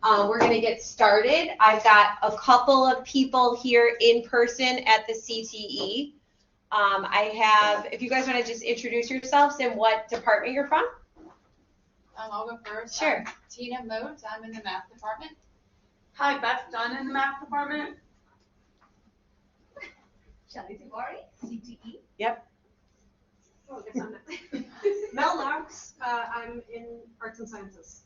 We're going to get started. I've got a couple of people here in person at the CTE. If you guys want to just introduce yourselves and what department you're from. I'll go first. Sure. I'm Tina Modes. I'm in the math department. Hi, Beth Dunn in the math department. Shelly Duvari, CTE. Yep. Oh, I guess I'm not. Mel Knox, I'm in arts and sciences.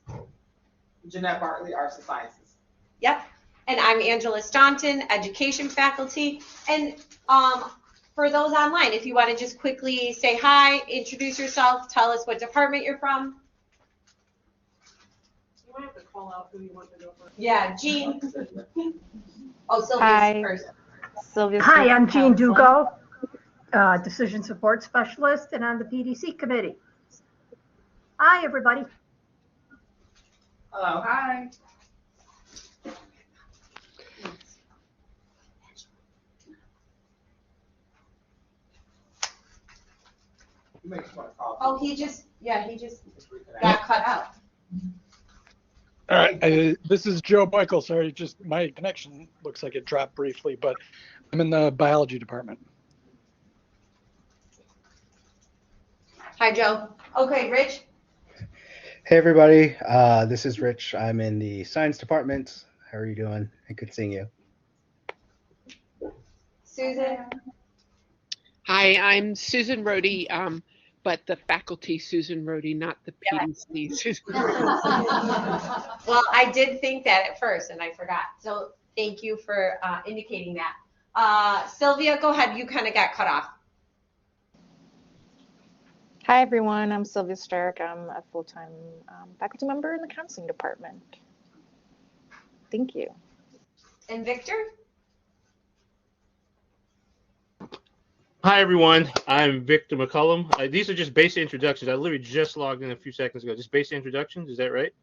Jeanette Bartley, Arts and Sciences. Yep. And I'm Angela Staunton, education faculty. And for those online, if you want to just quickly say hi, introduce yourself, tell us what department you're from. You might have to call out who you want to go first. Yeah, Jean. Oh, Sylvia's Hi. first. Sylvia. Hi, I'm Jean Dugo, Decision Support Specialist, and on the PDC committee. Hi, everybody. Hello. Hi. You may just want to call. Oh, he just got cut out. All right, this is Joe Michael. Sorry, just my connection looks like it dropped briefly, but I'm in the biology department. Hi, Joe. Okay, Rich. Hey everybody, this is Rich. I'm in the science department. How are you doing? Good seeing you. Susan. Hi, I'm Susan Rohde, but the faculty Susan Rohde, not the PDC Susan Rohde. Well, I did think that at first, and I forgot. So thank you for indicating that. Sylvia, go ahead. You kind of got cut off. Hi, everyone. I'm Sylvia Stark. I'm a full-time faculty member in the counseling department. Thank you. And Victor? Hi, everyone. I'm Victor McCullum. These are just basic introductions. I literally just logged in a few seconds ago. Just basic introductions. Is that right?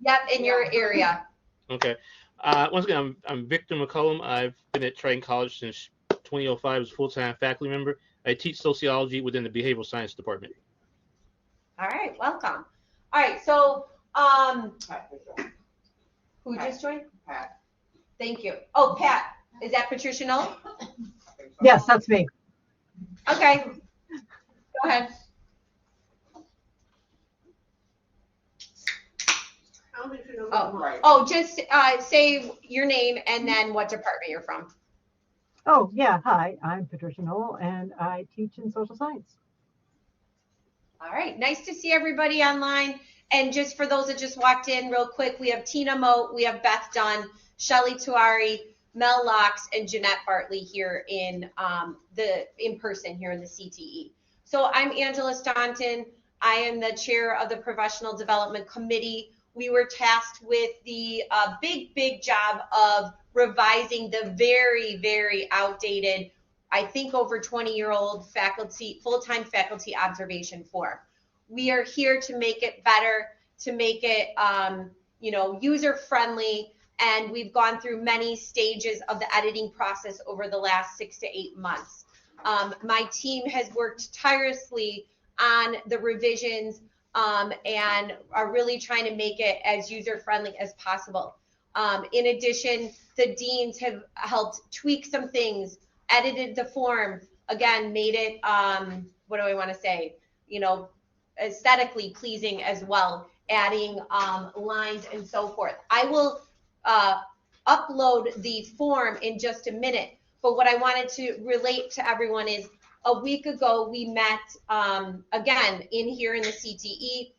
Yep, in your area. Okay. Once again, I'm Victor McCullum. I've been at Triton College since 2005 as a full-time faculty member. I teach sociology within the behavioral science department. All right, welcome. All right, so who just joined? Pat. Thank you. Oh, Pat. Is that Patricia Knoll? Yes, that's me. Okay. Go ahead. I don't think she knows. Right. Oh, just say your name and then what department you're from. Oh, yeah. Hi, I'm Patricia Knoll, and I teach in social science. All right, nice to see everybody online. And just for those that just walked in real quick, we have Tina Moat, we have Beth Dunn, Shelly Tuari, Mel Locks, and Jeanette Bartley here in person here in the CTE. So I'm Angela Staunton. I am the chair of the Professional Development Committee. We were tasked with the big job of revising the very, very outdated, I think over 20-year-old faculty, full-time faculty observation form. We are here to make it better, to make it, user-friendly, and we've gone through many stages of the editing process over the last 6 to 8 months. My team has worked tirelessly on the revisions and are really trying to make it as user-friendly as possible. In addition, the deans have helped tweak some things, edited the form, again, made it, aesthetically pleasing as well, adding lines and so forth. I will upload the form in just a minute, but what I wanted to relate to everyone is a week ago we met again in here in the CTE.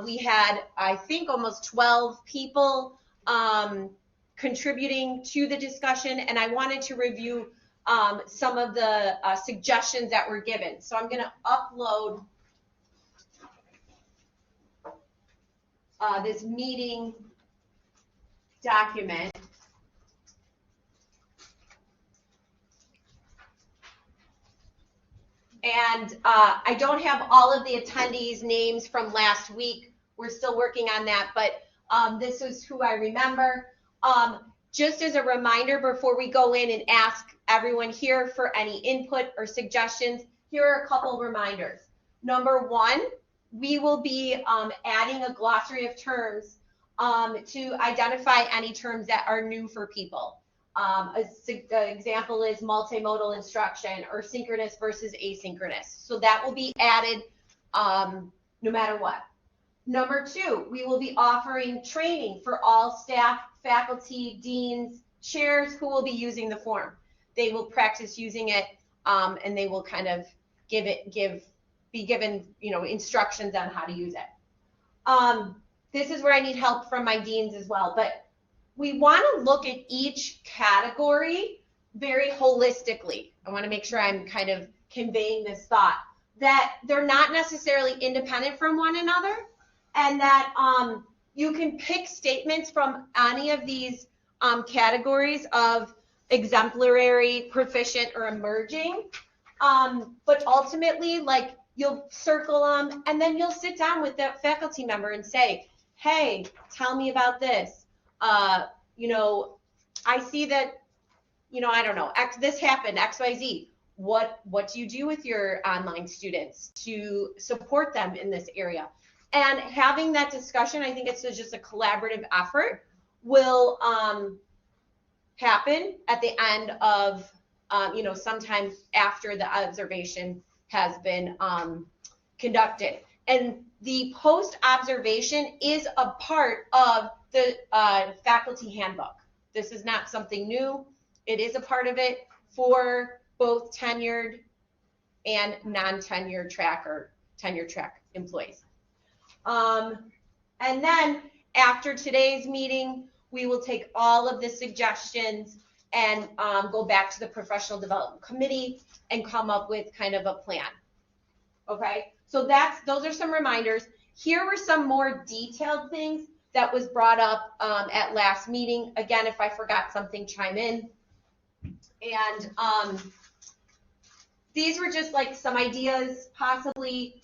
We had, I think, almost 12 people contributing to the discussion, and I wanted to review some of the suggestions that were given. So I'm going to upload this meeting document. And I don't have all of the attendees' names from last week. We're still working on that, but this is who I remember. Just as a reminder, before we go in and ask everyone here for any input or suggestions, here are a couple reminders. Number one, we will be adding a glossary of terms to identify any terms that are new for people. An example is multimodal instruction or synchronous versus asynchronous. So that will be added no matter what. Number 2, we will be offering training for all staff, faculty, deans, chairs who will be using the form. They will practice using it, and they will kind of be given, instructions on how to use it. This is where I need help from my deans as well, but we want to look at each category very holistically. I want to make sure I'm kind of conveying this thought that they're not necessarily independent from one another, and that you can pick statements from any of these categories of exemplary, proficient, or emerging, but ultimately, like, you'll circle them, and then you'll sit down with that faculty member and say, hey, tell me about this. I see that, I don't know, this happened, XYZ. What do you do with your online students to support them in this area? And having that discussion, I think it's just a collaborative effort, will happen at the end of, sometime after the observation has been conducted. And the post-observation is a part of the faculty handbook. This is not something new. It is a part of it for both tenured and non-tenured track or tenure track employees. And then after today's meeting, we will take all of the suggestions and go back to the professional development committee and come up with kind of a plan. Okay, so those are some reminders. Here were some more detailed things that was brought up at last meeting. Again, if I forgot something, chime in. And these were just like some ideas, possibly.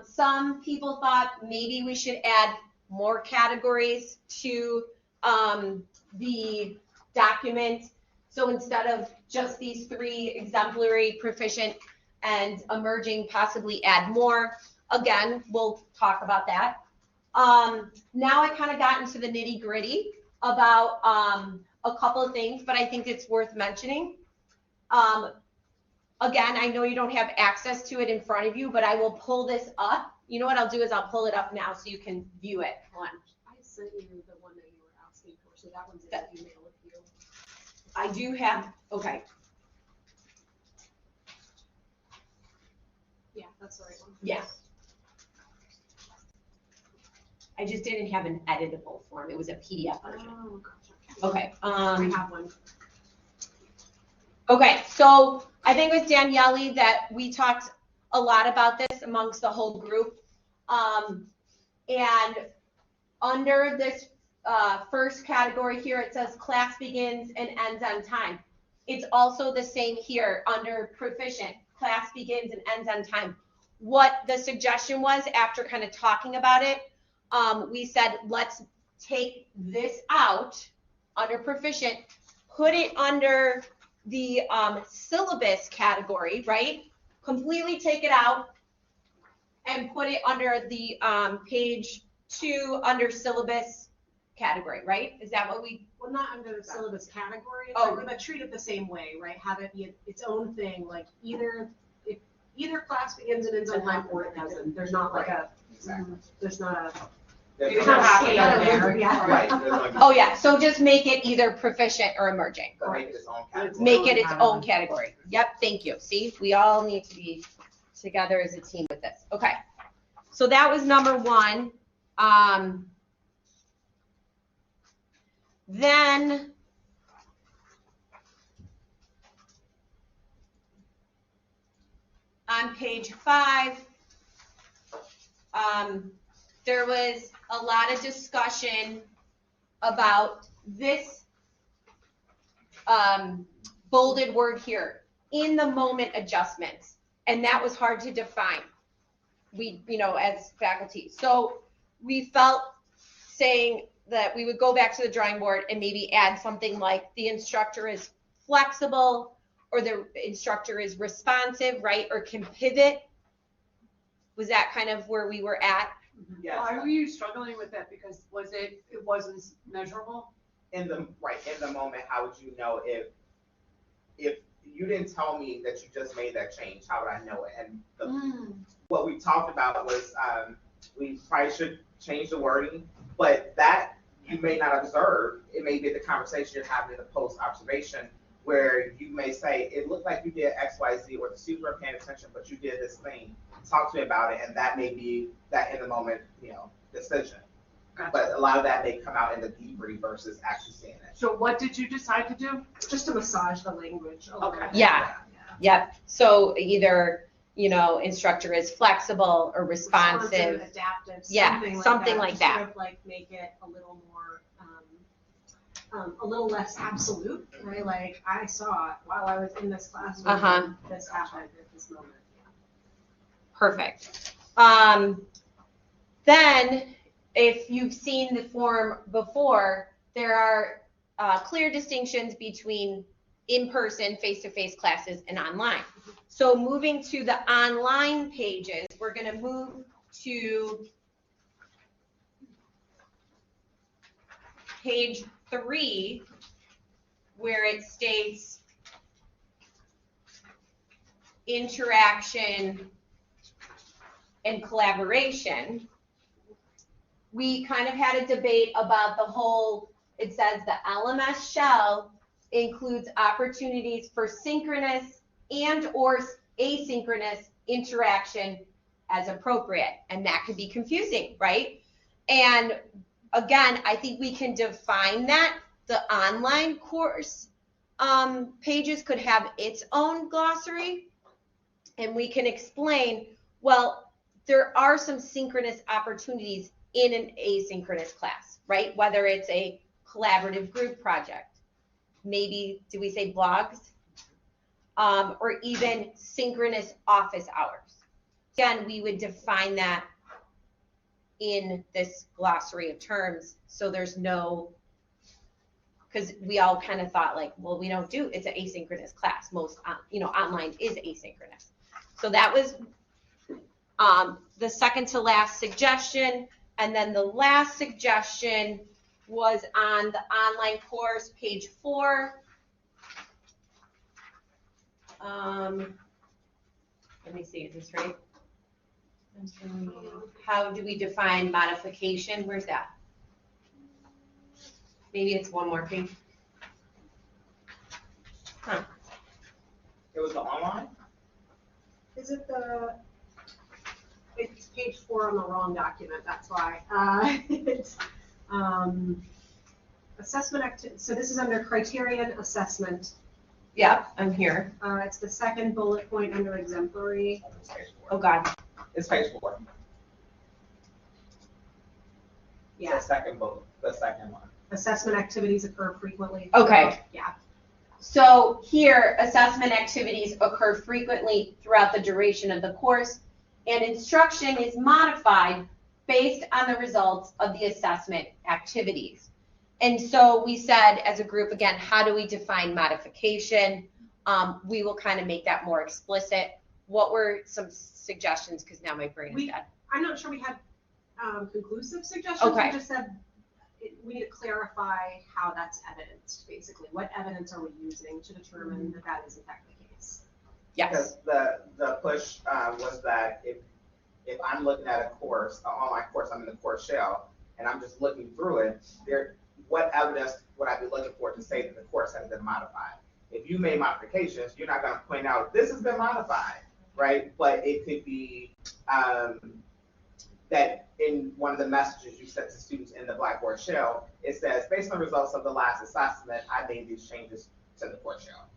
Some people thought maybe we should add more categories to the document. So instead of just these 3, exemplary, proficient, and emerging, possibly add more. Again, we'll talk about that. Now I kind of got into the nitty gritty about a couple of things, but I think it's worth mentioning. Again, I know you don't have access to it in front of you, but I will pull this up. You know what I'll do is I'll pull it up now so you can view it. Hold on. I sent you the one that you were asking for, so that one's in the email with you. I do have, okay. Yeah, that's the right one. Yeah. I just didn't have an editable form. It was a PDF version. Oh, gotcha. Okay. I have one. Okay, so I think with Daniele that we talked a lot about this amongst the whole group. And under this first category here, it says class begins and ends on time. It's also the same here under proficient. Class begins and ends on time. What the suggestion was after kind of talking about it, we said, let's take this out under proficient, put it under the syllabus category, right? Completely take it out and put it under the page 2 under syllabus category, right? Is that what we? Well, not under the syllabus category, Oh. but treat it the same way, right? Have it be its own thing, like either class begins and ends on time or it doesn't. There's not like there's not a There's not a no- scale there. Yeah. Right. there's no- Oh yeah, so just make it either proficient or emerging. But make it its own category. Make it its own category. Yep, thank you. See, we all need to be together as a team with this. Okay, so that was number 1. Then on page 5, there was a lot of discussion about this bolded word here, in the moment adjustments, and that was hard to define. We, as faculty, so we felt saying that we would go back to the drawing board and maybe add something like the instructor is flexible or the instructor is responsive, right, or can pivot. Was that kind of where we were at? Yes, Why were you struggling with that? Because it wasn't measurable? in the moment, how would you know if you didn't tell me that you just made that change? How would I know it? And what we talked about was we probably should change the wording, but that you may not observe. It may be the conversation you're having in the post observation where you may say, it looked like you did X, Y, Z, or the students weren't paying attention, but you did this thing. Talk to me about it, and that may be that in the moment, decision. Gotcha. But a lot of that may come out in the debrief versus actually seeing it. So what did you decide to do? Just to massage the language a little Okay. bit. Yeah. Yep. So either, instructor is flexible or responsive. Adaptive, Yeah, something like that. Sort of like make it a little more, a little less absolute, right? Like I saw it while I was in this classroom. Uh-huh. This happened at this moment. Perfect. Then, if you've seen the form before, there are clear distinctions between in-person, face-to-face classes and online. So moving to the online pages, we're going to move to page 3, where it states interaction and collaboration. We kind of had a debate about the whole, it says the LMS shell includes opportunities for synchronous and or asynchronous interaction as appropriate. And that could be confusing, right? And again, I think we can define that. The online course pages could have its own glossary, and we can explain, well, there are some synchronous opportunities in an asynchronous class, right? Whether it's a collaborative group project, maybe, do we say blogs? Or even synchronous office hours. Again, we would define that in this glossary of terms, so there's no, because we all kind of thought like, well, we don't do, it's an asynchronous class. Most, online is asynchronous. So that was the second to last suggestion. And then the last suggestion was on the online course, page 4. Let me see, is this right? How do we define modification? Where's that? Maybe it's one more page. Huh. It was the online? Is it it's page 4 on the wrong document, that's why. It's assessment activity, so this is under criterion assessment. Yeah, I'm here. It's the second bullet point under exemplary. It's page 4. Oh, God. It's page 4. Yeah, The second bullet, the second one. assessment activities occur frequently. Okay. Yeah. So here, assessment activities occur frequently throughout the duration of the course, and instruction is modified based on the results of the assessment activities. And so we said as a group, again, how do we define modification? We will kind of make that more explicit. What were some suggestions? Because now my brain is dead. I'm not sure we had conclusive suggestions. Okay. We just said we need to clarify how that's evidenced, basically. What evidence are we using to determine that that is in fact the case? Yes. Because the push was that if I'm looking at a course, an online course, I'm in the course shell, and I'm just looking through it, what evidence would I be looking for to say that the course has been modified? If you made modifications, you're not going to point out this has been modified, right? But it could be that in one of the messages you sent to students in the Blackboard shell, it says, based on the results of the last assessment, I made these changes to the course shell.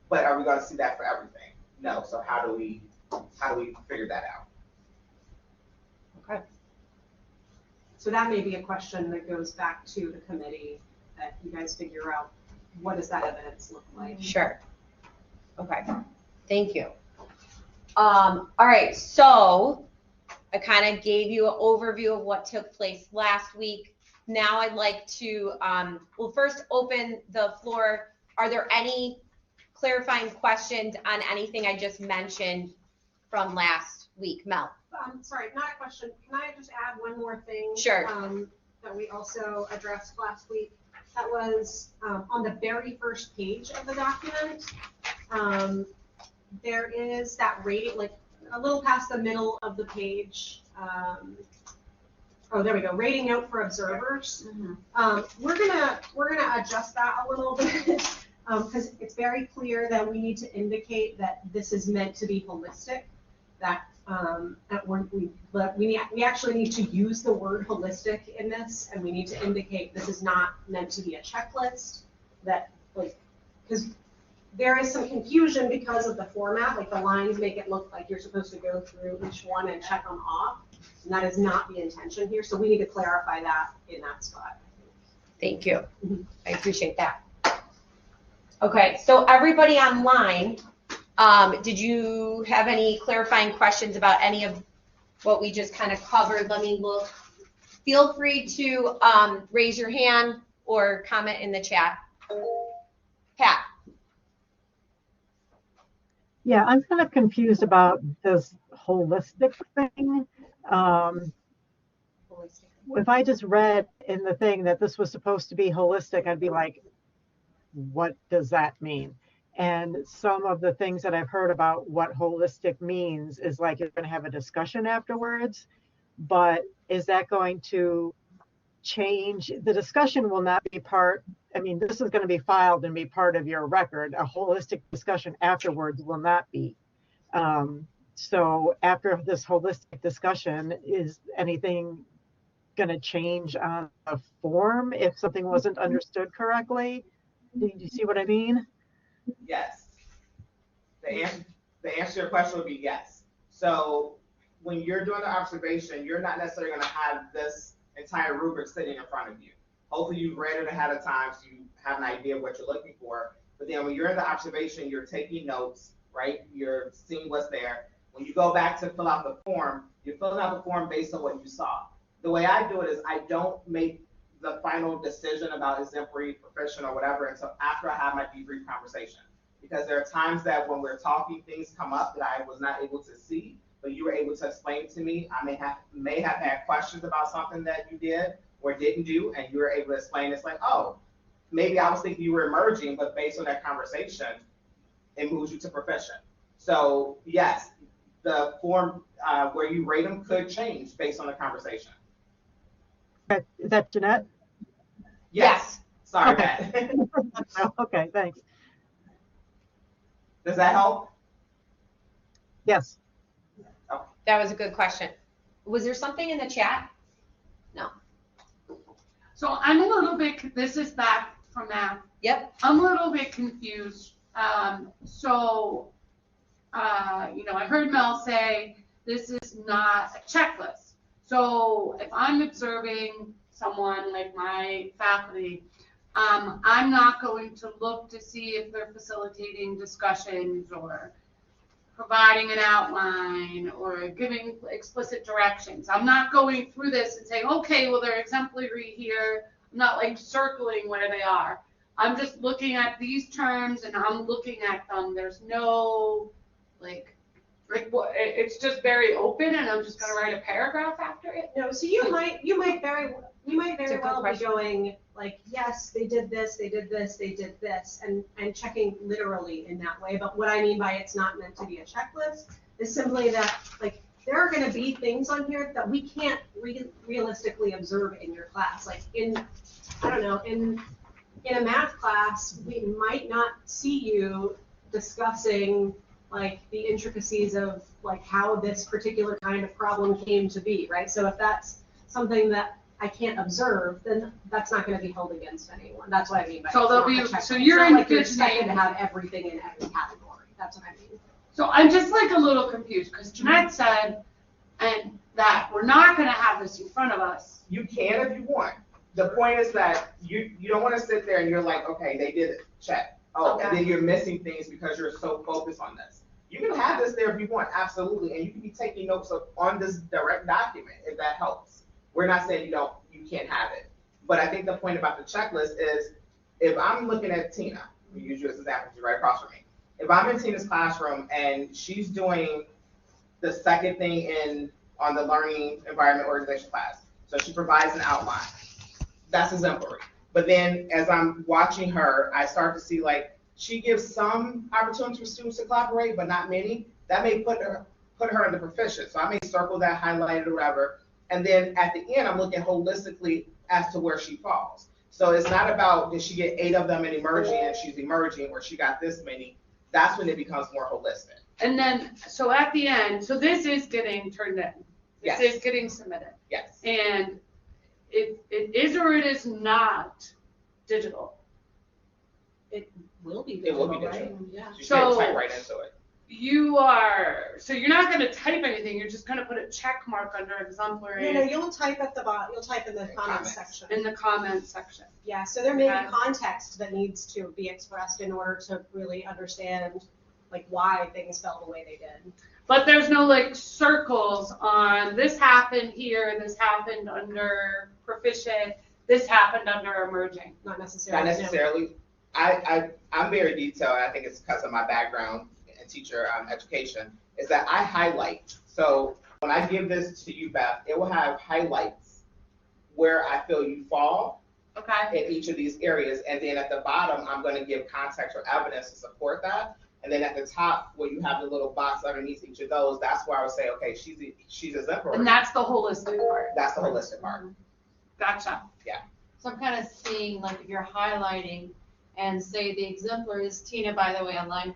But are we going to see that for everything? No. So how do we figure that out? Okay. So that may be a question that goes back to the committee, that you guys figure out what does that evidence look like. Sure. Okay. Thank you. All right. So I kind of gave you an overview of what took place last week. Now I'd like to, we'll first open the floor. Are there any clarifying questions on anything I just mentioned from last week. Mel. Sorry, not a question. Can I just add one more thing? Sure. That we also addressed last week. That was on the very first page of the document. There is that rating, like a little past the middle of the page. Oh, there we go. Rating note for observers. We're gonna adjust that a little bit because it's very clear that we need to indicate that this is meant to be holistic. That we actually need to use the word holistic in this, and we need to indicate this is not meant to be a checklist. That because there is some confusion because of the format, like the lines make it look like you're supposed to go through each one and check them off. And that is not the intention here. So we need to clarify that in that spot. Thank you. I appreciate that. Okay, so everybody online, did you have any clarifying questions about any of what we just kind of covered? Let me look. Feel free to raise your hand or comment in the chat. Pat. Yeah, I'm kind of confused about this holistic thing. If I just read in the thing that this was supposed to be holistic, I'd be like, what does that mean? And some of the things that I've heard about what holistic means is like you're going to have a discussion afterwards, but is that going to change? The discussion will not be part, I mean, this is going to be filed and be part of your record. A holistic discussion afterwards will not be. So after this holistic discussion, is anything going to change on a form if something wasn't understood correctly? Do you see what I mean? Yes. The answer to your question would be yes. So when you're doing the observation, you're not necessarily going to have this entire rubric sitting in front of you. Hopefully you've read it ahead of time so you have an idea of what you're looking for. But then when you're in the observation, you're taking notes, right? You're seeing what's there. When you go back to fill out the form, you're filling out the form based on what you saw. The way I do it is I don't make the final decision about exemplary, proficient, or whatever until after I have my debrief conversation. Because there are times that when we're talking, things come up that I was not able to see, but you were able to explain to me. I may have had questions about something that you did or didn't do, and you were able to explain. It's like, oh, maybe I was thinking you were emerging, but based on that conversation, it moves you to proficient. So yes, the form where you rate them could change based on the conversation. Is that Jeanette? Yes. Sorry, okay. Pat. Okay, thanks. Does that help? Yes. Okay. That was a good question. Was there something in the chat? No. So I'm a little bit, this is back from math. Yep. I'm a little bit confused. I heard Mel say this is not a checklist. So if I'm observing someone like my faculty, I'm not going to look to see if they're facilitating discussions or providing an outline or giving explicit directions. I'm not going through this and saying, okay, well, they're exemplary here. I'm not like circling where they are. I'm just looking at these terms and I'm looking at them. There's no it's just very open and I'm just going to write a paragraph after it. No, so you might very well be going like, yes, they did this, they did this, they did this, and checking literally in that way. But what I mean by it's not meant to be a checklist is simply that like there are going to be things on here that we can't realistically observe in your class. Like in a math class, we might not see you discussing like the intricacies of like how this particular kind of problem came to be, right? So if that's something that I can't observe, then that's not going to be held against anyone. That's what I mean by so you're expected to have everything in every category. That's what I mean. So I'm just like a little confused because Jeanette said and that we're not going to have this in front of us. You can if you want. The point is that you don't want to sit there and you're like, okay, they did it, check. Oh, okay. And then you're missing things because you're so focused on this. You can have this there if you want, absolutely, and you can be taking notes on this direct document if that helps. We're not saying you can't have it, but I think the point about the checklist is if I'm looking at Tina, we use you as an example, you're right across from me. If I'm in Tina's classroom and she's doing the second thing on the learning environment organization class. So she provides an outline. That's exemplary. But then as I'm watching her, I start to see like she gives some opportunities for students to collaborate, but not many. That may put her in the proficient. So I may circle that, highlight it, or whatever. And then at the end, I'm looking holistically as to where she falls. So it's not about did she get 8 of them in emerging and she's emerging, or she got this many. That's when it becomes more holistic. And then, so at the end, so this is getting turned in. This Yes. is getting submitted. Yes. And it is or it is not digital. It will be It will digital, be right? digital. Yeah. She's So- going to type right into it. So you're not going to type anything. You're just going to put a check mark under exemplary No, you'll type at the bottom, you'll type in the comments section. in the comment section. Yeah, so there may Okay. be context that needs to be expressed in order to really understand like why things felt the way they did. But there's no like circles on this happened here, this happened under proficient, this happened under emerging. Not necessarily. Not necessarily. I'm very detailed. I think it's because of my background in teacher education, is that I highlight. So when I give this to you, Beth, it will have highlights where I feel you fall Okay. in each of these areas. And then at the bottom, I'm going to give context or evidence to support that. And then at the top, where you have the little box underneath each of those, that's where I would say, okay, she's exemplary. And that's the holistic part. That's the holistic part. Gotcha. So I'm kind of seeing, like, if you're highlighting and say the exemplary is Tina, by the way, online.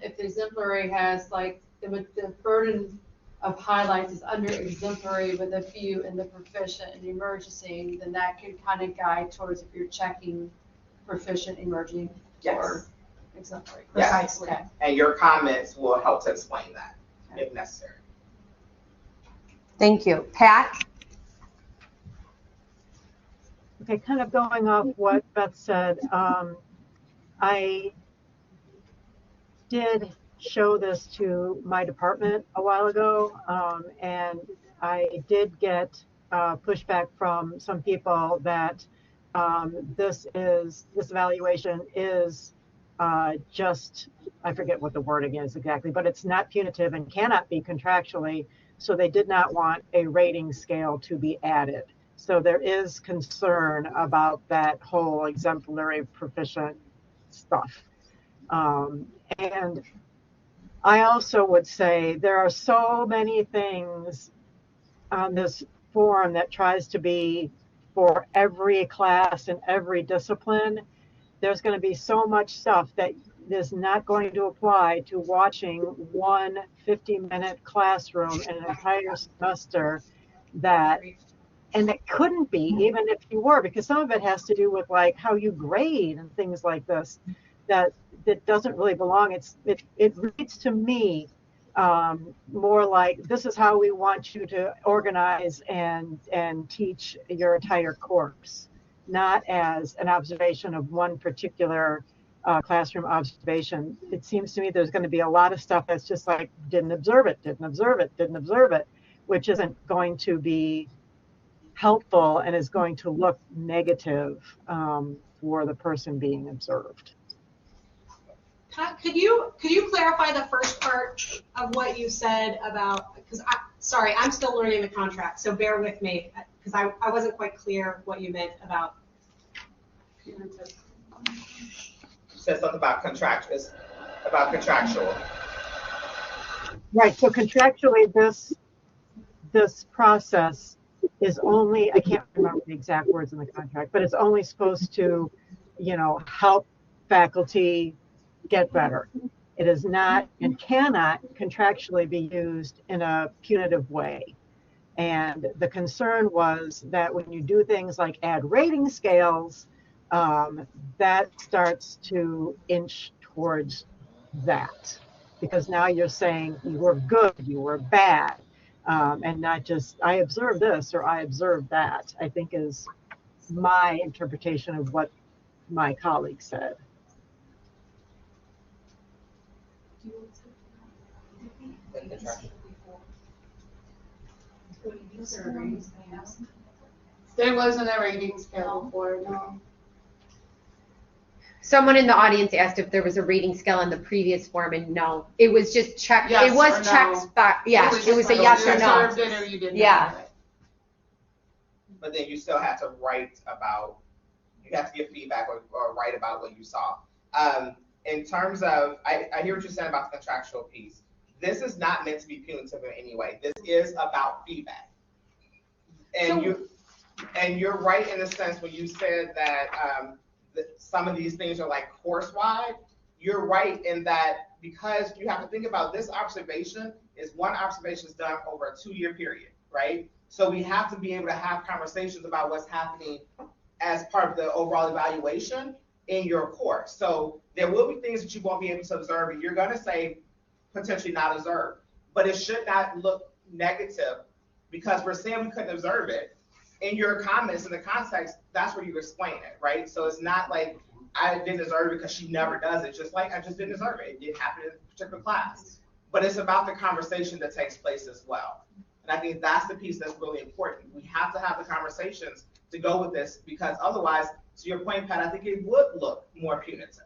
If the exemplary has like the burden of highlights is under exemplary with a few in the proficient and emerging, then that can kind of guide towards if you're checking proficient, emerging, or exemplary. Yes. Precisely. Okay. And your comments will help to explain that if necessary. Thank you. Pat? Okay, kind of going off what Beth said, I did show this to my department a while ago, and I did get pushback from some people that this evaluation is just, I forget what the wording is exactly, but it's not punitive and cannot be contractually, so they did not want a rating scale to be added. So there is concern about that whole exemplary proficient stuff. And I also would say there are so many things on this form that tries to be for every class and every discipline. There's going to be so much stuff that is not going to apply to watching one 50-minute classroom in an entire semester and it couldn't be, even if you were, because some of it has to do with like how you grade and things like this that doesn't really belong. It reads to me more like this is how we want you to organize and teach your entire course, not as an observation of one particular classroom observation. It seems to me there's going to be a lot of stuff that's just like didn't observe it, which isn't going to be helpful and is going to look negative for the person being observed. Pat, could you clarify the first part of what you said about, because I'm still learning the contract, so bear with me, because I wasn't quite clear what you meant about. You said something about contractual. Right, so contractually this process is only, I can't remember the exact words in the contract, but it's only supposed to, help faculty get better. It is not and cannot contractually be used in a punitive way. And the concern was that when you do things like add rating scales, that starts to inch towards that. Because now you're saying you were good, you were bad. And not just, I observed this or I observed that, I think is my interpretation of what my colleague said. There wasn't a rating scale before, no. Someone in the audience asked if there was a rating scale on the previous form, and no, it was just checked. Yes It was or no. checked by, yeah, it was a yes or You no. deserved it or you didn't. Yeah. have it. But then you still have to write about, you have to give feedback or write about what you saw. In terms of, I hear what you're saying about the contractual piece. This is not meant to be punitive in any way. This is about feedback. And you're right in the sense when you said that some of these things are like course-wide. You're right in that, because you have to think about this observation is one observation is done over a 2-year period, right? So we have to be able to have conversations about what's happening as part of the overall evaluation in your course. So there will be things that you won't be able to observe, and you're going to say potentially not observed, but it should not look negative because we're saying we couldn't observe it. In your comments, in the context, that's where you explain it, right? So it's not like I didn't observe it because she never does it, just like I just didn't observe it. It didn't happen in a particular class. But it's about the conversation that takes place as well. And I think that's the piece that's really important. We have to have the conversations to go with this, because otherwise, to your point, Pat, I think it would look more punitive.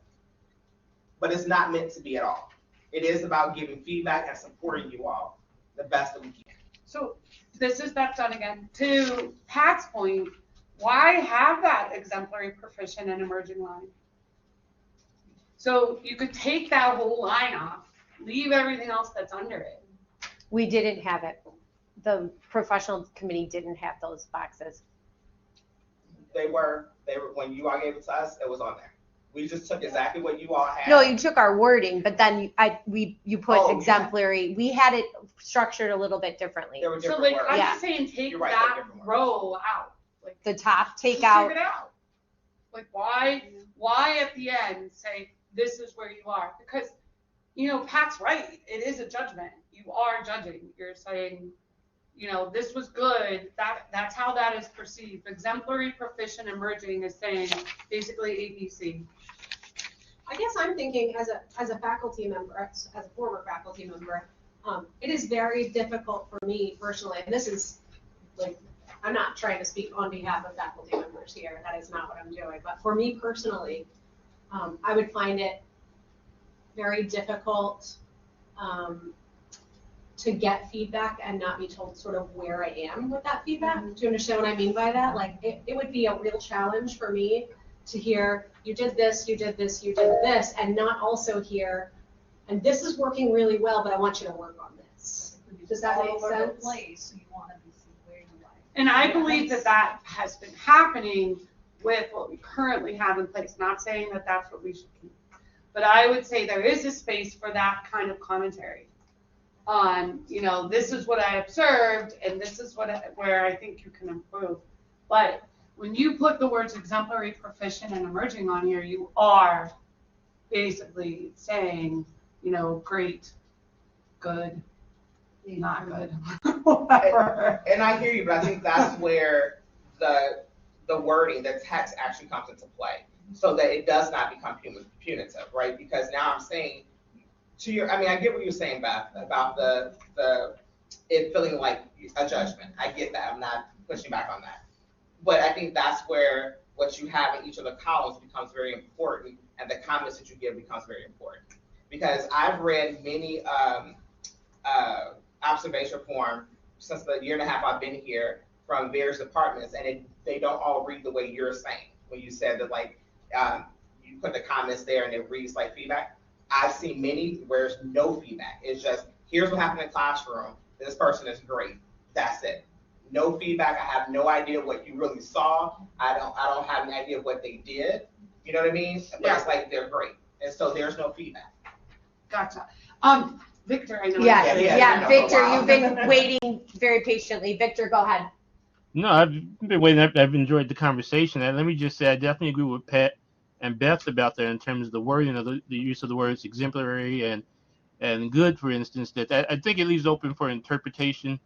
But it's not meant to be at all. It is about giving feedback and supporting you all the best that we can. So this is Beth Dunn again. To Pat's point, why have that exemplary, proficient, and emerging line? So you could take that whole line off, leave everything else that's under it. We didn't have it. The professional committee didn't have those boxes. They were when you all gave it to us, it was on there. We just took exactly what you all had. No, you took our wording, but then you put Oh, exemplary. We had it structured a little bit differently. There were So different like, words. I'm Yeah. just saying, take You're right, that they're different words. row out. Like, The top, take just out. take it out. Like, why at the end say this is where you are? Because, Pat's right. It is a judgment. You are judging. You're saying, this was good. That's how that is perceived. Exemplary, proficient, emerging is saying basically ABC. I guess I'm thinking as a faculty member, as a former faculty member, it is very difficult for me personally, and this is like, I'm not trying to speak on behalf of faculty members here, that is not what I'm doing, but for me personally, I would find it very difficult to get feedback and not be told sort of where I am with that feedback. Do you understand what I mean by that? Like, it would be a real challenge for me to hear, you did this, you did this, you did this, and not also hear, and this is working really well, but I want you to work on this. Does that make sense? Place, you want to see where you are. And I believe that has been happening with what we currently have in place. Not saying that that's what we should keep, but I would say there is a space for that kind of commentary on, this is what I observed and this is where I think you can improve. But when you put the words exemplary, proficient, and emerging on here, you are basically saying, great, good, not good, whatever. And I hear you, but I think that's where the wording, the text actually comes into play, so that it does not become punitive, right? Because now I'm saying I get what you're saying, Beth, about it feeling like a judgment. I get that. I'm not pushing back on that. But I think that's where what you have in each of the columns becomes very important, and the comments that you give becomes very important. Because I've read many observation form since the year and a half I've been here from various departments, and they don't all read the way you're saying. When you said that, you put the comments there and it reads like feedback. I've seen many where there's no feedback. It's just, here's what happened in the classroom. This person is great. That's it. No feedback. I have no idea what you really saw. I don't have any idea what they did. You know what I mean? But Yeah. It's like they're great. And so there's no feedback. Gotcha. Victor, I know. Yeah, no, Victor, wow. you've been waiting very patiently. Victor, go ahead. No, I've been waiting. I've enjoyed the conversation. And let me just say, I definitely agree with Pat and Beth about that in terms of the wording of the use of the words exemplary and good, for instance. That I think it leaves open for interpretation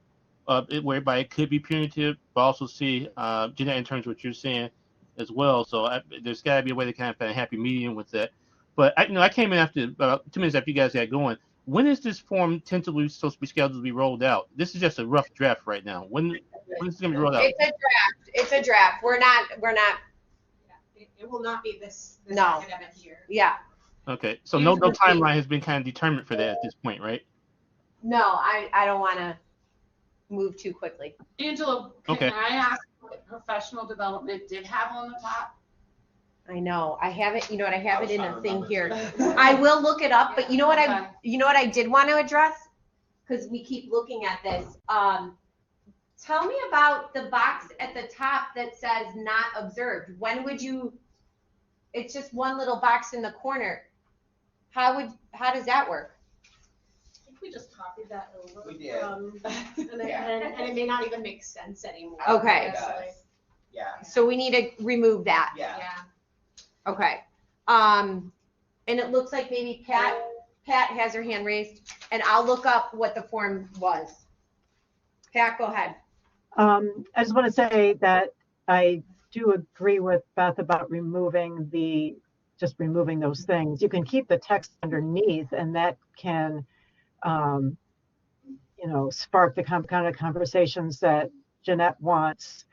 of it, whereby it could be punitive, but also see Jeanette, in terms of what you're saying as well. So there's got to be a way to kind of find a happy medium with that. But I came in after about 2 minutes after you guys got going. When is this form tentatively supposed to be scheduled to be rolled out? This is just a rough draft right now. When is it going to be rolled out? It's a draft. We're not. it will not be this No. academic year. Yeah. Okay, so no timeline has been kind of determined for that at this point, right? No, I don't want to move too quickly. Angela, Okay. can I ask what professional development did have on the top? I know. I have it. You know what? I have it in a thing here. I will look it up. But you know what? I did want to address, because we keep looking at this. Tell me about the box at the top that says not observed. When would you? It's just one little box in the corner. How does that work? I think we just copied that over. We did. And it may not even make sense anymore. Okay. honestly. Yeah. So we need to remove that. Yeah. Okay. And it looks like maybe Pat has her hand raised, and I'll look up what the form was. Pat, go ahead. I just want to say that I do agree with Beth about removing those things. You can keep the text underneath, and that can, spark the kind of conversations that Jeanette wants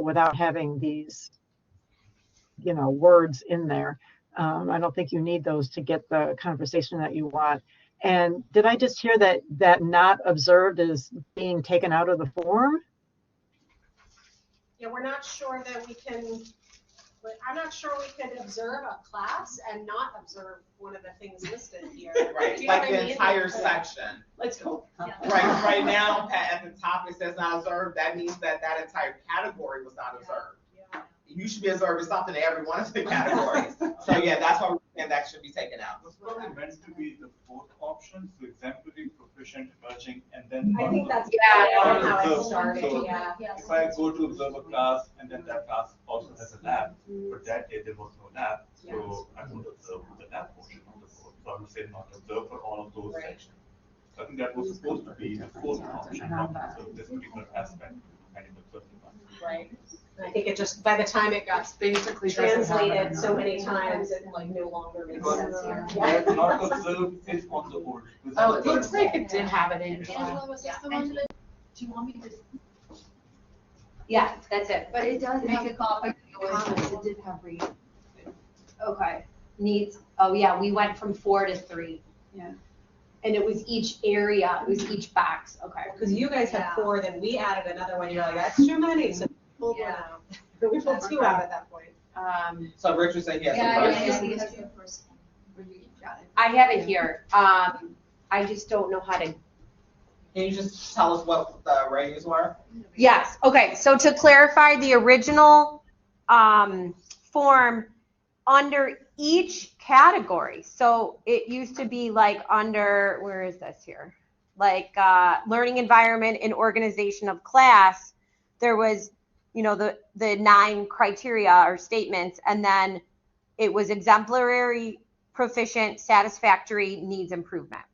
without having these, words in there. I don't think you need those to get the conversation that you want. And did I just hear that not observed is being taken out of the form? Yeah, we're not sure that we can, I'm not sure we could observe a class and not observe one of the things listed here. Right, Do you know like what I the mean? entire section. Let's go. Right now, Pat, at the top it says not observed. That means that entire category was not observed. Yeah. You should be observing something in every one of the categories. So yeah, that's why we're saying that should be taken out. Was probably meant to be the fourth option, so exemplary, proficient, emerging, and then. I think that's Yeah. how it So- started, so yeah. If I go to observe a class and then that class also has a lab, but that day there was no lab, so I won't observe the lab portion of the code. So I would say not observe for all of those Right. sections. So I think that was supposed to be the fourth option, not observe this particular aspect, and observe the one. Right. And I think it just, by the time it got Basically doesn't have it translated in so there. many times, it like no longer makes Because sense here. where not observed is on the board. Oh, it looks like it did have it in. Angela, was this the one that, do you want me to just, Yeah, that's it. but it does Make have a copy. comments, it did have read. Okay. Needs. Oh yeah, we went from 4 to 3. Yeah. And it was each area. It was each box. Okay. Because you guys had 4, then we added another one, you're like, that's too many, so we pulled one out. We pulled 2 out at that point. So Richard said yes. Yeah, first. Got it. I have it here. I just don't know how to. Can you just tell us what the ratings were? Yes. Okay. So to clarify, the original form under each category. So it used to be like under, where is this here? Like learning environment and organization of class. There was, the 9 criteria or statements, and then it was exemplary, proficient, satisfactory, needs improvement.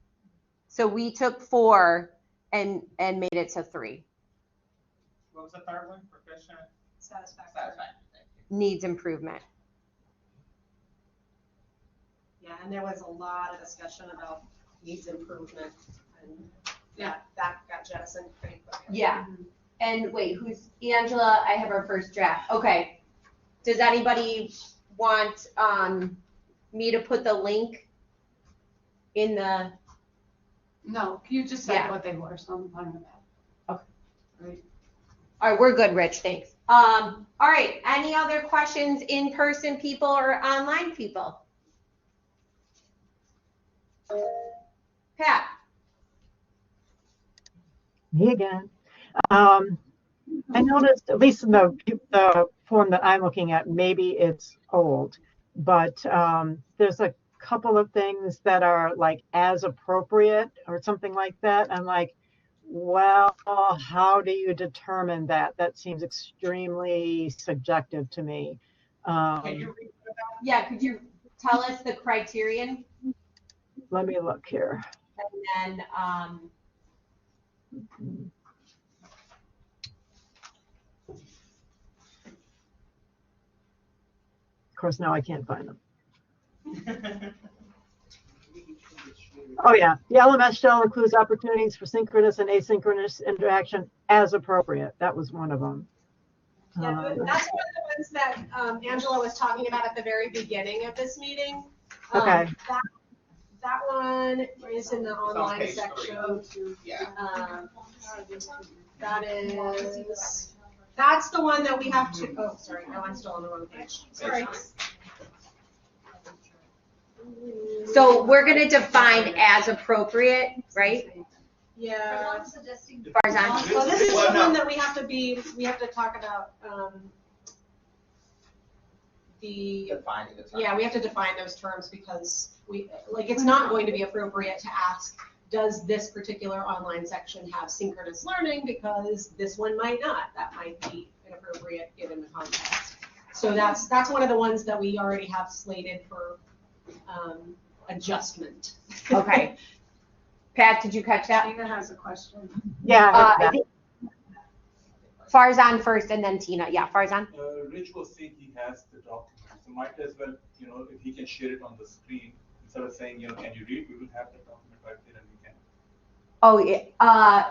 So we took 4 and made it to 3. What was the third one? Proficient? Satisfactory. Satisfactory. Needs improvement. Yeah, and there was a lot of discussion about needs improvement, and that got jettisoned pretty quick. Yeah. And wait, who's Angela? I have our first draft. Okay. Does anybody want me to put the link in the? No, you just said what they were, so I'm fine with that. Okay. Right. All right, we're good, Rich. Thanks. All right. Any other questions, in-person people or online people? Pat. Me again. I noticed, at least in the form that I'm looking at, maybe it's old, but there's a couple of things that are like as appropriate or something like that. I'm like, well, how do you determine that? That seems extremely subjective to me. Can you read it out? Yeah, could you tell us the criterion? Let me look here. And then, Of course, now I can't find them. Oh yeah, the LMS shell includes opportunities for synchronous and asynchronous interaction as appropriate. That was one of them. Yeah, but that's one of the ones that Angela was talking about at the very beginning of this meeting. Okay. That one is in the on online page section. 3. Yeah. That's the one that we have to, oh, sorry, no, I'm still on the wrong page. Sorry. So we're gonna define as appropriate, right? Yeah. Farzan? Well, this is the one that we have to talk about, Defining the term. yeah, we have to define those terms because it's not going to be appropriate to ask, does this particular online section have synchronous learning? Because this one might not. That might be inappropriate given the context. So that's one of the ones that we already have slated for adjustment. Okay. Pat, did you catch that? Tina has a question. Yeah. I think Farzan first and then Tina. Yeah, Farzan. Rich was saying he has the document, so might as well, if he can share it on the screen instead of saying, can you read? We will have the document right there and we can. Oh, yeah. I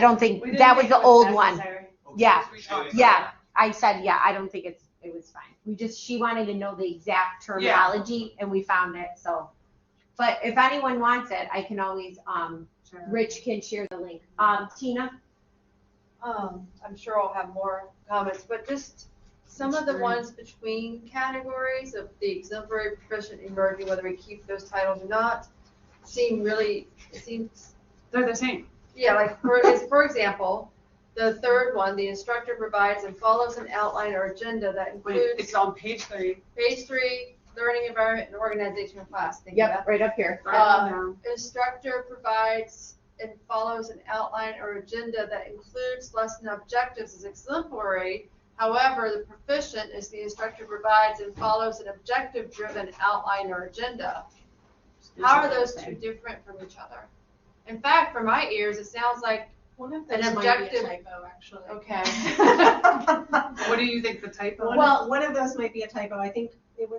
don't think that was the old one. Okay. Yeah. Share it. Yeah. I said, yeah, I don't think it was fine. She wanted to know the exact terminology and we found it, so. But if anyone wants it, I can always, Rich can share the link. Tina? I'm sure I'll have more comments, but just some of the ones between categories of the exemplary, proficient, emerging, whether we keep those titles or not, it seems They're the same. Yeah, like for example, the third one, the instructor provides and follows an outline or agenda that includes It's on page 3. page 3, learning environment and organization of class. Thank you, Yep, Beth. right up here. Instructor provides and follows an outline or agenda that includes lesson objectives as exemplary. However, the proficient is the instructor provides and follows an objective-driven outline or agenda. How are those two different from each other? In fact, for my ears, it sounds like One of an those might be a objective. typo, actually. Okay. What do you think the typo is? Well, one of those might be a typo. I think that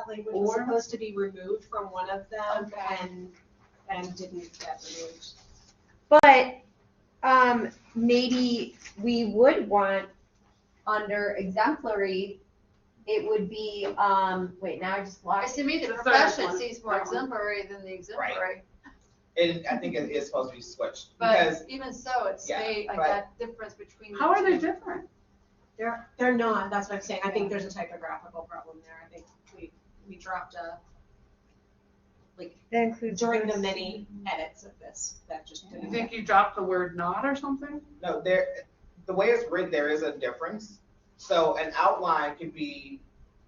language was supposed to be removed from one of them and didn't get removed. But maybe we would want under exemplary, it would be, wait, now I just lost. To me, the The third profession one. seems more That one. exemplary than the exemplary. And I think it is supposed to be switched But because even so, it's made like but- that difference between the How are they two. different? They're not, that's what I'm saying. I think there's a typographical problem there. I think we dropped That includes during the many edits of this, that just You didn't. think you dropped the word not or something? no, the way it's written, there is a difference. So an outline could be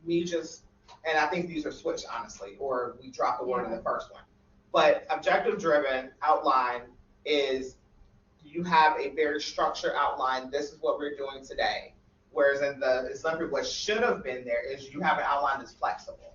me just, and I think these are switched honestly, or we dropped the word in the first one. But objective-driven outline is you have a very structured outline. This is what we're doing today. Whereas in the exemplary, what should have been there is you have an outline that's flexible,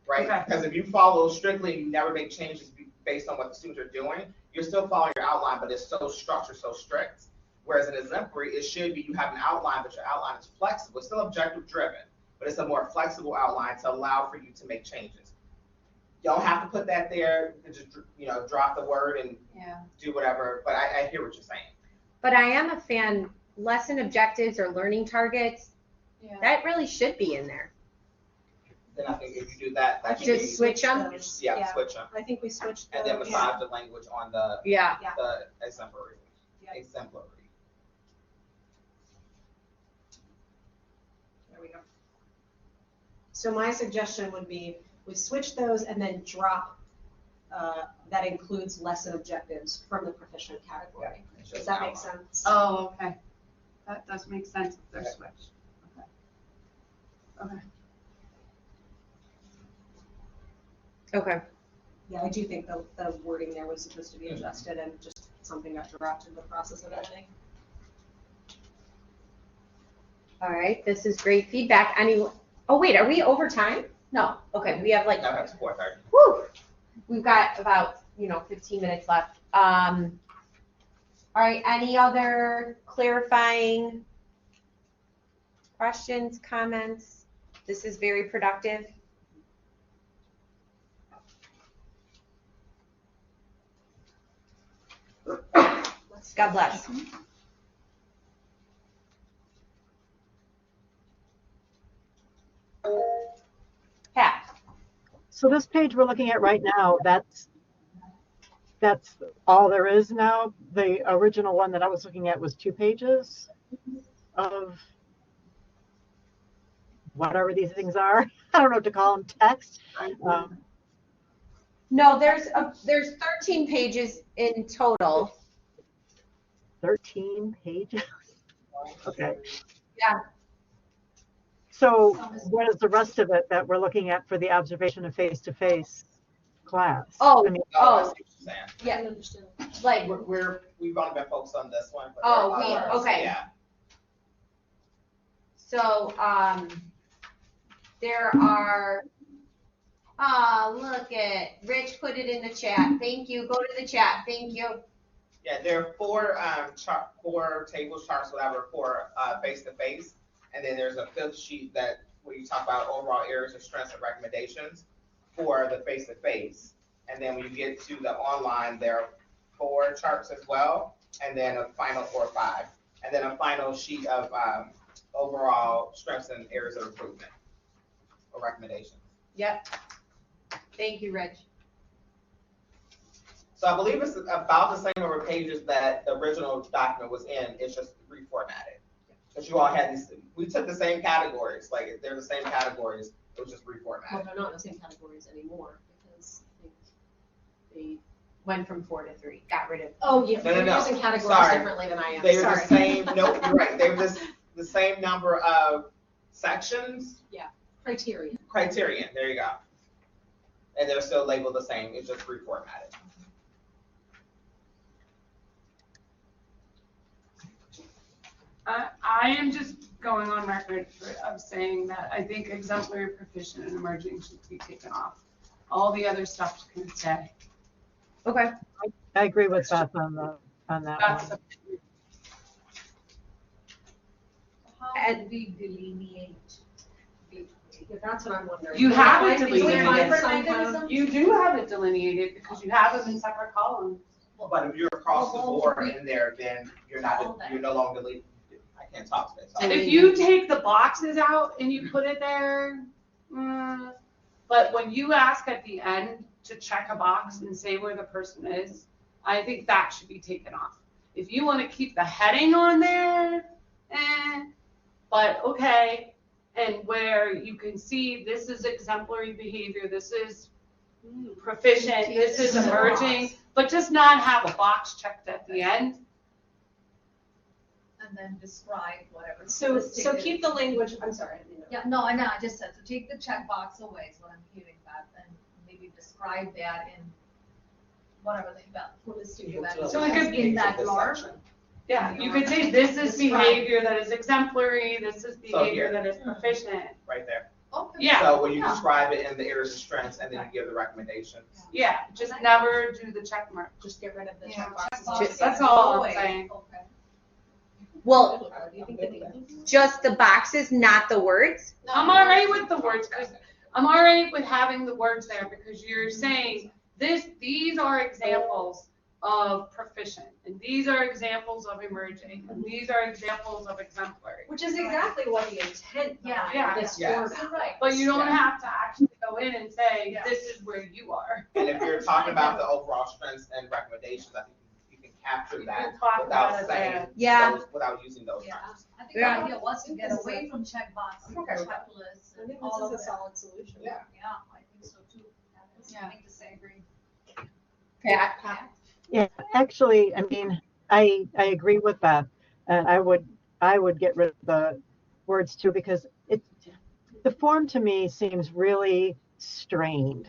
right? Okay. Because if you follow strictly and you never make changes based on what the students are doing, you're still following your outline, but it's so structured, so strict. Whereas in exemplary, it should be you have an outline, but your outline is flexible. It's still objective-driven, but it's a more flexible outline to allow for you to make changes. You don't have to put that there. You can just drop the word and do whatever. But I hear what you're saying. But I am a fan, lesson objectives or learning targets, that really should be in there. Then I think if you do that, that Just can be, switch them? yeah, switch them. I think we switched And then those. massage the language on the exemplary. Exemplary. There we go. So my suggestion would be we switch those and then drop that includes lesson objectives from the proficient category. Does that make sense? Oh, okay. That does make sense if they're switched. Okay. Okay. Yeah, I do think the wording there was supposed to be adjusted and just something got dropped in the process of editing. All right, this is great feedback. Oh wait, are we over time? No. Okay, we have like. No, that's 4:30. Whew. We've got about 15 minutes left. All right, any other clarifying questions, comments? This is very productive. God bless. Pat. So this page we're looking at right now, that's all there is now. The original one that I was looking at was 2 pages of whatever these things are. I don't know what to call them, text. No, there's 13 pages in total. 13 pages? Okay. Yeah. So what is the rest of it that we're looking at for the observation of face-to-face class? Oh, I mean, I see what you're saying. yeah. Like, We've only been focused on this one. But oh, there are others. okay. Yeah. So, there are, look at, Rich put it in the chat. Thank you. Go to the chat. Thank you. Yeah, there are 4 table charts, whatever, for face-to-face. And then there's a 5th sheet where you talk about overall areas of strengths and recommendations for the face-to-face. And then when you get to the online, there are 4 charts as well, and then a final 4 or 5. And then a final sheet of overall strengths and areas of improvement or recommendations. Yep. Thank you, Rich. So I believe it's about the same number of pages that the original document was in. It's just reformatted. Because you all had these, we took the same categories. Like, they're the same categories. It was just reformatted. Well, they're not the same categories anymore because they went from 4 to 3. Got rid of. Oh, yeah. No. You're using categories differently than I am. They were the same. Nope, you're right. They were the same number of sections. Yeah. Criterion. There you go. And they're still labeled the same. It's just reformatted. I am just going on record of saying that I think exemplary, proficient, and emerging should be taken off. All the other stuff can stay. Okay. I agree with Beth on that one. How do we delineate? Yeah, that's what I'm wondering. You have it Is there a delineated. different mechanism? You do have it delineated because you have them in separate columns. But if you're across the board in there, then you're no longer leaving. I can't talk to this. If you take the boxes out and you put it there, but when you ask at the end to check a box and say where the person is, I think that should be taken off. If you want to keep the heading on there, but okay, and where you can see this is exemplary behavior, this is proficient, this is emerging, but just not have a box checked at the end. And then describe whatever. So keep the language, I'm sorry. Yeah, no, I know, I just said, so take the checkbox away is what I'm hearing that, and maybe describe that in whatever that holistic evaluation. So it could in that large. Yeah, you could say this is behavior that is exemplary, this is behavior that is proficient. Right there. Okay. Yeah. So when you describe it in the areas of strengths and then you give the recommendations. Yeah, just never do the check mark. Just get rid of the Yeah, checkboxes. That's all I'm saying. Okay. Well, just the boxes, not the words? I'm all right with the words, because I'm all right with having the words there, because you're saying these are examples of proficient, and these are examples of emerging, and these are examples of exemplary. Which is exactly what the intent behind this format. Right. But you don't have to actually go in and say, this is where you are. And if you're talking about the overall strengths and recommendations, I think you can capture that talk about without it saying there. Yeah. without using those Yeah, terms. I think the idea was to get away from checkboxes, Okay. checklists, I and think all of this is a that. solid solution. Yeah. Yeah, I think so too. I think the same agree. Pat? Yeah, actually, I mean, I agree with that, and I would get rid of the words too, because the form to me seems really strained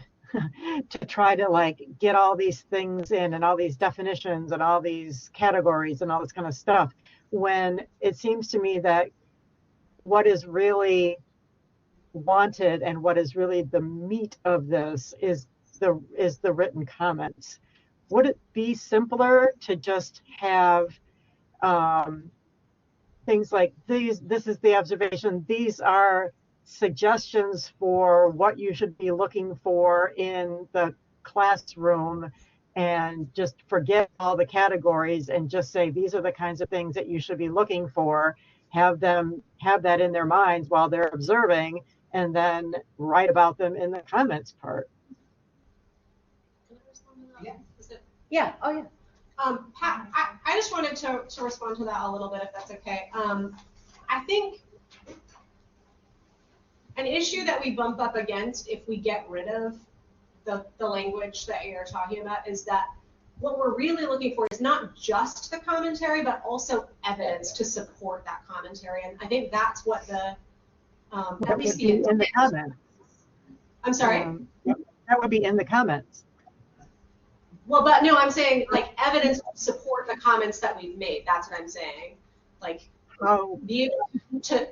to try to like get all these things in and all these definitions and all these categories and all this kind of stuff, when it seems to me that what is really wanted and what is really the meat of this is the written comments. Would it be simpler to just have things like these? This is the observation. These are suggestions for what you should be looking for in the classroom, and just forget all the categories and just say these are the kinds of things that you should be looking for. Have them have that in their minds while they're observing, and then write about them in the comments part. Yeah, oh yeah. Pat, I just wanted to respond to that a little bit, if that's okay. I think an issue that we bump up against if we get rid of the language that you're talking about is that what we're really looking for is not just the commentary, but also evidence to support that commentary. And I think that's what the, That at least would be in the comments. I'm sorry? That would be in the comments. Well, but no, I'm saying like evidence to support the comments that we've made. That's what I'm saying. Like, be able to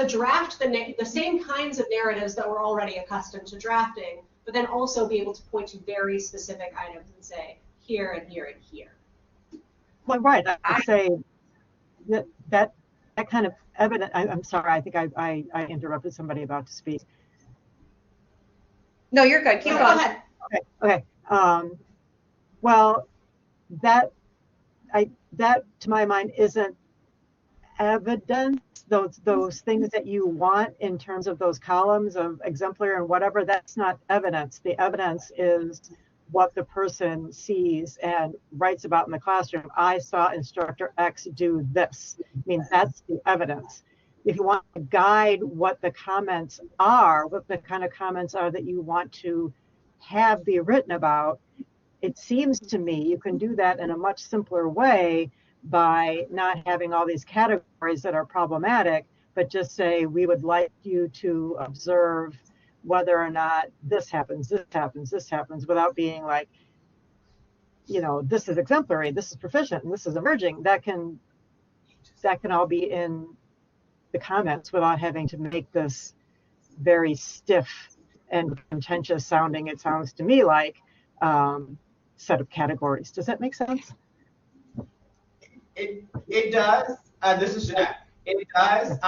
draft the same kinds of narratives that we're already accustomed to drafting, but then also be able to point to very specific items and say here and here and here. Well, right. I say that kind of evidence. I'm sorry. I think I interrupted somebody about to speak. No, you're good. Keep going. Go ahead. Okay. Well, that to my mind isn't evidence. Those things that you want in terms of those columns of exemplary and whatever, that's not evidence. The evidence is what the person sees and writes about in the classroom. I saw instructor X do this. I mean, that's the evidence. If you want to guide what the comments are, what the kind of comments are that you want to have be written about, it seems to me you can do that in a much simpler way by not having all these categories that are problematic, but just say, we would like you to observe whether or not this happens, this happens, this happens, without being like, this is exemplary, this is proficient, and this is emerging. That can all be in the comments without having to make this very stiff and contentious sounding, it sounds to me like, set of categories. Does that make sense? It does. This is Jeanette. It does.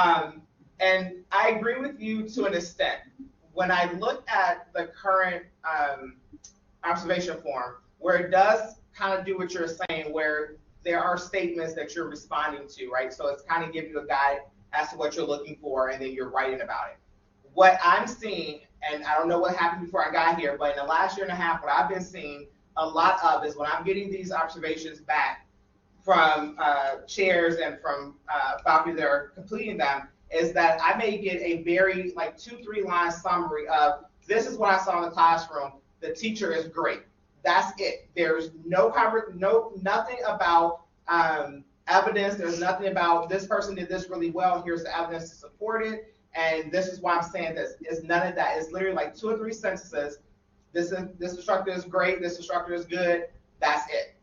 And I agree with you to an extent. When I look at the current observation form, where it does kind of do what you're saying, where there are statements that you're responding to, right? So it's kind of give you a guide as to what you're looking for, and then you're writing about it. What I'm seeing, and I don't know what happened before I got here, but in the last year and a half, what I've been seeing a lot of is when I'm getting these observations back from chairs and from faculty that are completing them, is that I may get a very 2-3 line summary of, this is what I saw in the classroom. The teacher is great. That's it. There's nothing about evidence. There's nothing about this person did this really well. Here's the evidence to support it. And this is why I'm saying this. It's none of that. It's literally like 2 or 3 sentences. This instructor is great. This instructor is good. That's it.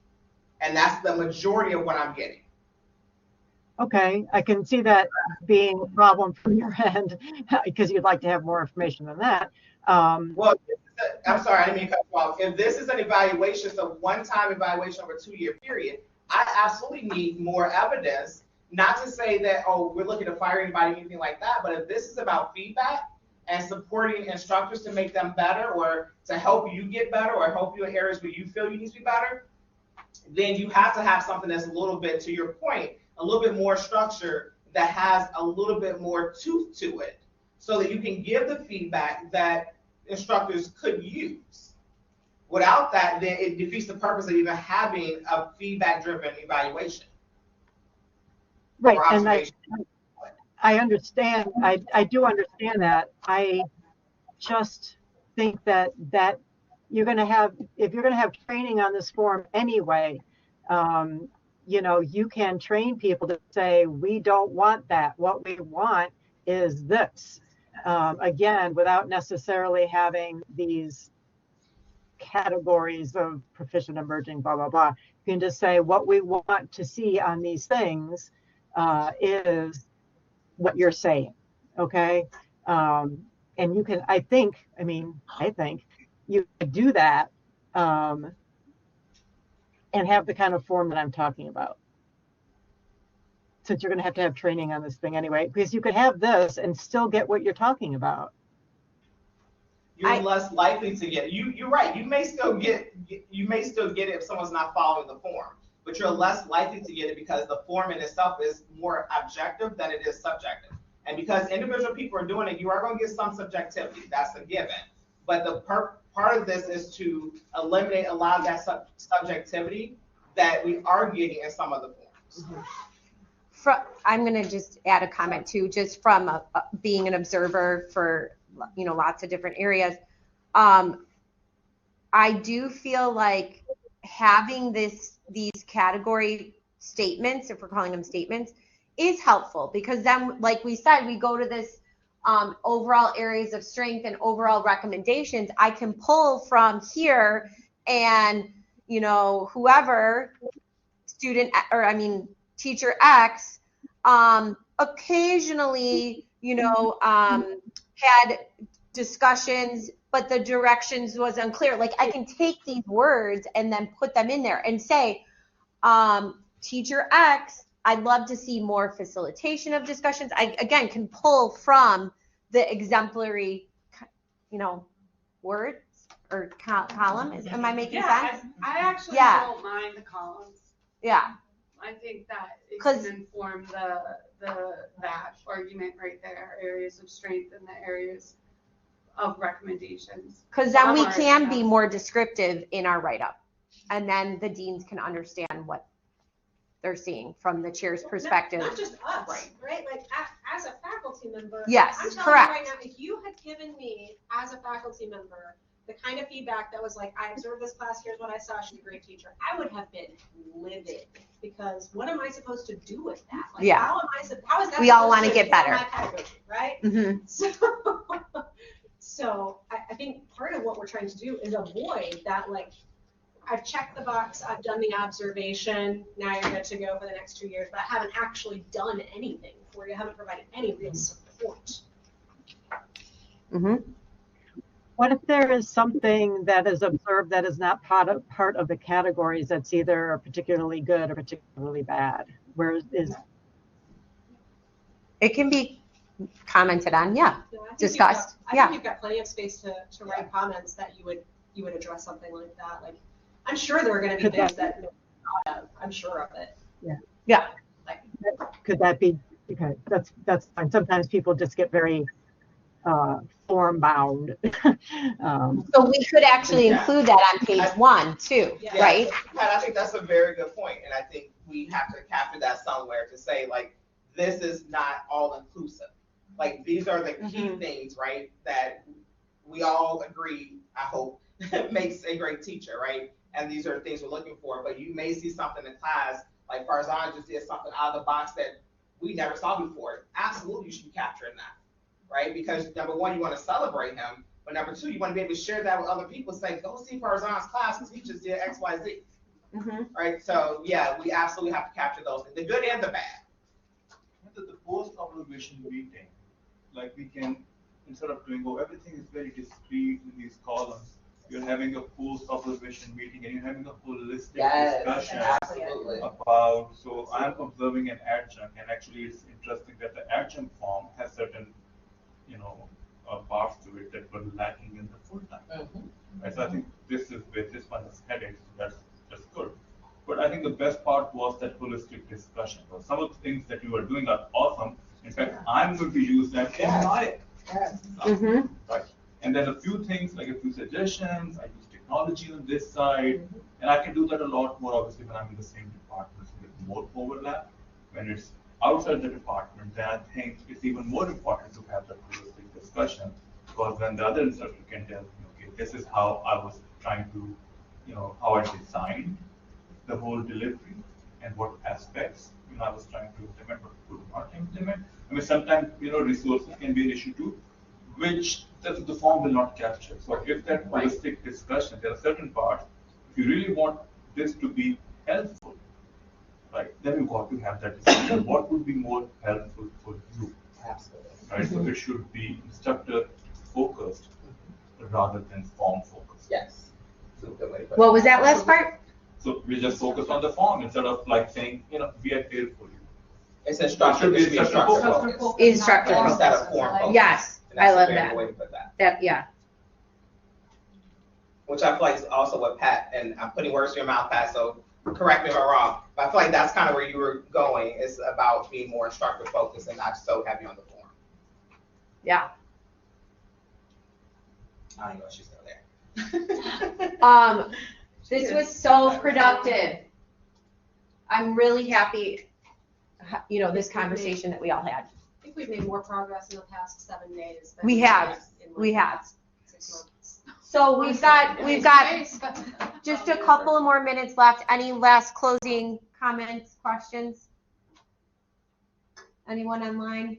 And that's the majority of what I'm getting. Okay, I can see that being a problem from your end because you'd like to have more information than that. Well, I'm sorry, I didn't mean to cut you off. If this is an evaluation, so one-time evaluation over a 2-year period, I absolutely need more evidence. Not to say that, we're looking to fire anybody, anything like that, but if this is about feedback and supporting instructors to make them better or to help you get better or help you in areas where you feel you need to be better, then you have to have something that's a little bit, to your point, a little bit more structure that has a little bit more tooth to it so that you can give the feedback that instructors could use. Without that, then it defeats the purpose of even having a feedback-driven evaluation. Right, and I understand, I do understand that. I just think that you're going to have, if you're going to have training on this form anyway, you can train people to say, we don't want that. What we want is this. Again, without necessarily having these categories of proficient, emerging, blah, blah, blah. You can just say what we want to see on these things is what you're saying, okay? And you can, I think you could do that and have the kind of form that I'm talking about. Since you're going to have training on this thing anyway, because you could have this and still get what you're talking about. You're less likely to get it. You're right. You may still get it if someone's not following the form, but you're less likely to get it because the form in itself is more objective than it is subjective. And because individual people are doing it, you are going to get some subjectivity. That's a given. But the part of this is to eliminate a lot of that subjectivity that we are getting in some of the forms. I'm going to just add a comment too, just from being an observer for, lots of different areas. I do feel like having these category statements, if we're calling them statements, is helpful, because then, like we said, we go to this overall areas of strength and overall recommendations. I can pull from here, and whoever teacher X occasionally had discussions, but the directions was unclear. Like, I can take these words and then put them in there and say, teacher X, I'd love to see more facilitation of discussions. I, again, can pull from the exemplary, words or column. Am I making sense? I actually don't mind the columns. Yeah. I think that it can inform that argument right there, areas of strength and the areas of recommendations. Because then we can be more descriptive in our write-up, and then the deans can understand what they're seeing from the chair's perspective. Not just us, right? Like, as a faculty member, yes, I'm telling correct. you right now, if you had given me, as a faculty member, the kind of feedback that was like, I observed this class, here's what I saw, she's a great teacher, I would have been livid, because what am I supposed to do with that? Like, yeah. How is that? We all want to get better. My pedagogy, right? Mm-hmm. So I think part of what we're trying to do is avoid that, like, I've checked the box, I've done the observation, now you're good to go for the next 2 years, but I haven't actually done anything for you, I haven't provided any real support. Mm-hmm. What if there is something that is observed that is not part of the categories that's either particularly good or particularly bad? It can be commented on, discussed. I think you've got plenty of space to write comments that you would address something like that. Like, I'm sure there are going to be things that I'm sure of it. Yeah. Could that be okay? That's fine. Sometimes people just get very form bound. So we could actually include that on page 1 too, right? Pat, I think that's a very good point, and I think we have to capture that somewhere to say, like, this is not all inclusive. Like, these are the key things, right, that we all agree, I hope, makes a great teacher, right? And these are the things we're looking for. But you may see something in class, like Farzan just did something out of the box that we never saw before. Absolutely, you should be capturing that, right? Because number one, you want to celebrate him, but number two, you want to be able to share that with other people. Say, go see Farzan's class because he just did X, Y, Z. Right? So yeah, we absolutely have to capture those, the good and the bad. The post-observation meeting, like, we can, instead of doing, everything is very discrete in these columns, you're having a post-observation meeting and you're having a holistic discussion about, so I'm observing an adjunct, and actually it's interesting that the adjunct form has certain, parts to it that were lacking in the full-time. Right? So I think this is where this one is headed, so that's good. But I think the best part was that holistic discussion. So some of the things that you are doing are awesome. In fact, I'm going to use them in my right. And then a few things, like a few suggestions. I use technology on this side, and I can do that a lot more obviously when I'm in the same department with more overlap. When it's outside the department, then I think it's even more important to have that holistic discussion, because then the other instructor can tell me, okay, this is how I was trying to, how I designed the whole delivery and what aspects I was trying to implement, but could not implement. I mean, sometimes resources can be an issue too, which the form will not capture. So if that holistic discussion, there are certain parts, if you really want this to be helpful, right, then you got to have that discussion. What would be more helpful for you? Absolutely. Right. So it should be instructor focused rather than form focused. Yes. What was that last part? So we just focus on the form instead of like saying, we are here for you. It's instructor focused. Instructor focused. Instead of form focused. Yes, I love that. Way to put that. Yeah. Which I feel like is also what Pat, and I'm putting words in your mouth, Pat, so correct me if I'm wrong, but I feel like that's kind of where you were going, is about being more instructor focused and not so heavy on the form. Yeah. I don't know if she's still there. This was so productive. I'm really happy, this conversation that we all had. I think we've made more progress in the past 7 days. Than We have. in We have. 6 months. So we've got just a couple of more minutes left. Any last closing comments, questions? Anyone online?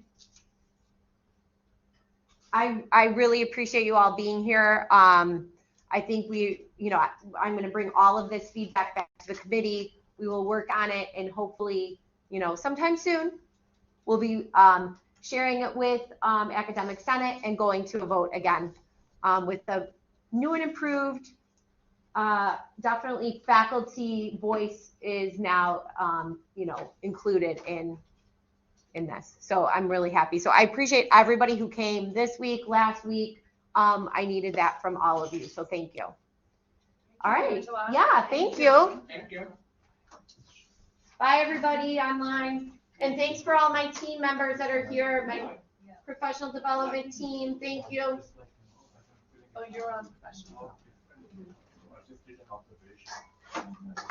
I really appreciate you all being here. I think I'm going to bring all of this feedback back to the committee. We will work on it, and hopefully, sometime soon, we'll be sharing it with Academic Senate and going to a vote again with the new and improved. Definitely faculty voice is now, included in this. So I'm really happy. So I appreciate everybody who came this week, last week. I needed that from all of you. So thank you. All right. Yeah, thank you. Thank you. Bye, everybody online. And thanks for all my team members that are here, my professional development team. Thank you. Oh, you're on professional. I just did an observation.